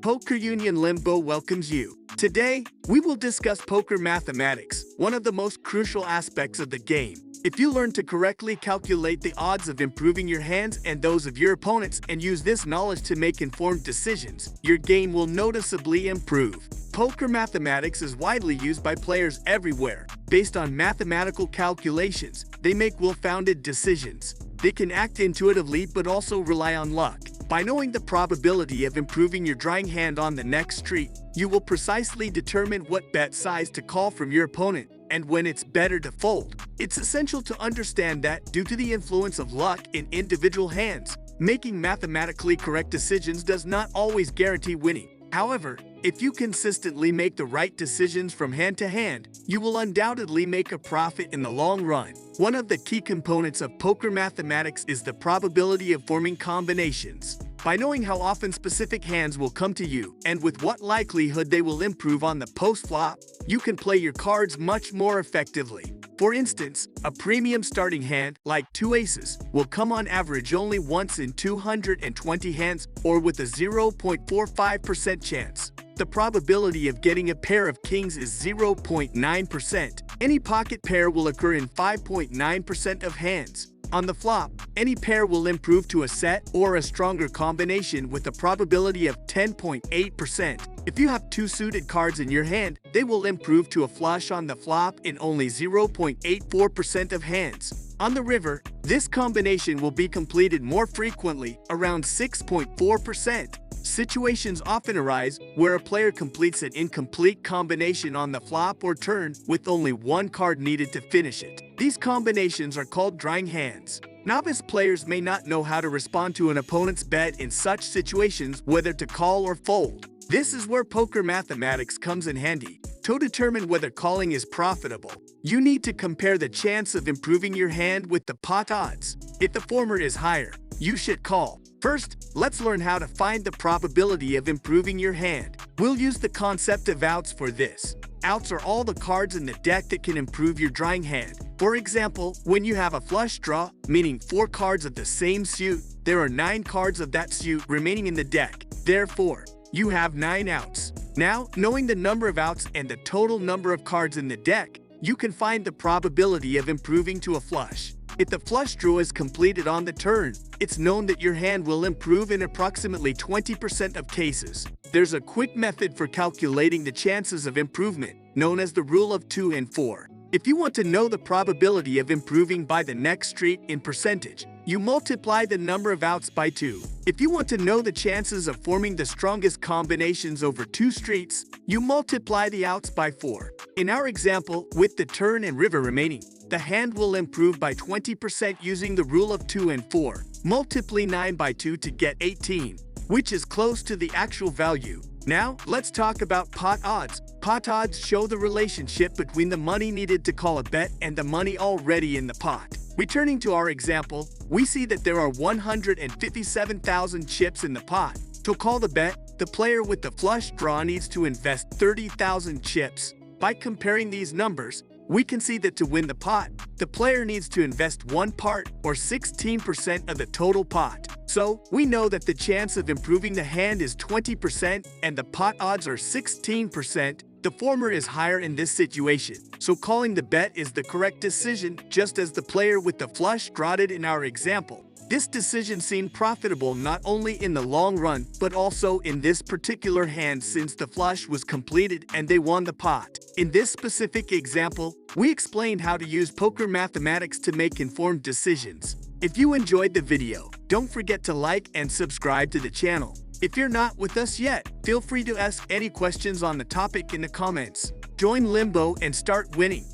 Poker Union Limbo welcomes you. Today, we will discuss poker mathematics, one of the most crucial aspects of the game. If you learn to correctly calculate the odds of improving your hands and those of your opponents and use this knowledge to make informed decisions, your game will noticeably improve. Poker mathematics is widely used by players everywhere. Based on mathematical calculations, they make well-founded decisions. They can act intuitively but also rely on luck. By knowing the probability of improving your drawing hand on the next street, you will precisely determine what bet size to call from your opponent and when it's better to fold. It's essential to understand that, due to the influence of luck in individual hands, making mathematically correct decisions does not always guarantee winning. However, if you consistently make the right decisions from hand to hand, you will undoubtedly make a profit in the long run. One of the key components of poker mathematics is the probability of forming combinations. By knowing how often specific hands will come to you and with what likelihood they will improve on the post-flop, you can play your cards much more effectively. For instance, a premium starting hand, like 2 aces, will come on average only once in 220 hands or with a 0.45% chance. The probability of getting a pair of kings is 0.9%. Any pocket pair will occur in 5.9% of hands. On the flop, any pair will improve to a set or a stronger combination with a probability of 10.8%. If you have 2 suited cards in your hand, they will improve to a flush on the flop in only 0.84% of hands. On the river, this combination will be completed more frequently, around 6.4%. Situations often arise where a player completes an incomplete combination on the flop or turn with only 1 card needed to finish it. These combinations are called drawing hands. Novice players may not know how to respond to an opponent's bet in such situations, whether to call or fold. This is where poker mathematics comes in handy. To determine whether calling is profitable, you need to compare the chance of improving your hand with the pot odds. If the former is higher, you should call. First, let's learn how to find the probability of improving your hand. We'll use the concept of outs for this. Outs are all the cards in the deck that can improve your drawing hand. For example, when you have a flush draw, meaning 4 cards of the same suit, there are 9 cards of that suit remaining in the deck. Therefore, you have 9 outs. Now, knowing the number of outs and the total number of cards in the deck, you can find the probability of improving to a flush. If the flush draw is completed on the turn, it's known that your hand will improve in approximately 20% of cases. There's a quick method for calculating the chances of improvement, known as the rule of 2 and 4. If you want to know the probability of improving by the next street in percentage, you multiply the number of outs by 2. If you want to know the chances of forming the strongest combinations over 2 streets, you multiply the outs by 4. In our example, with the turn and river remaining, the hand will improve by 20% using the rule of 2 and 4. Multiply 9 by 2 to get 18, which is close to the actual value. Now, let's talk about pot odds. Pot odds show the relationship between the money needed to call a bet and the money already in the pot. Returning to our example, we see that there are 157,000 chips in the pot. To call the bet, the player with the flush draw needs to invest 30,000 chips. By comparing these numbers, we can see that to win the pot, the player needs to invest 1 part, or 16% of the total pot. So, we know that the chance of improving the hand is 20% and the pot odds are 16%. The former is higher in this situation, so calling the bet is the correct decision, just as the player with the flush draw did in our example. This decision seemed profitable not only in the long run, but also in this particular hand since the flush was completed and they won the pot. In this specific example, we explained how to use poker mathematics to make informed decisions. If you enjoyed the video, don't forget to like and subscribe to the channel. If you're not with us yet, feel free to ask any questions on the topic in the comments. Join Limbo and start winning.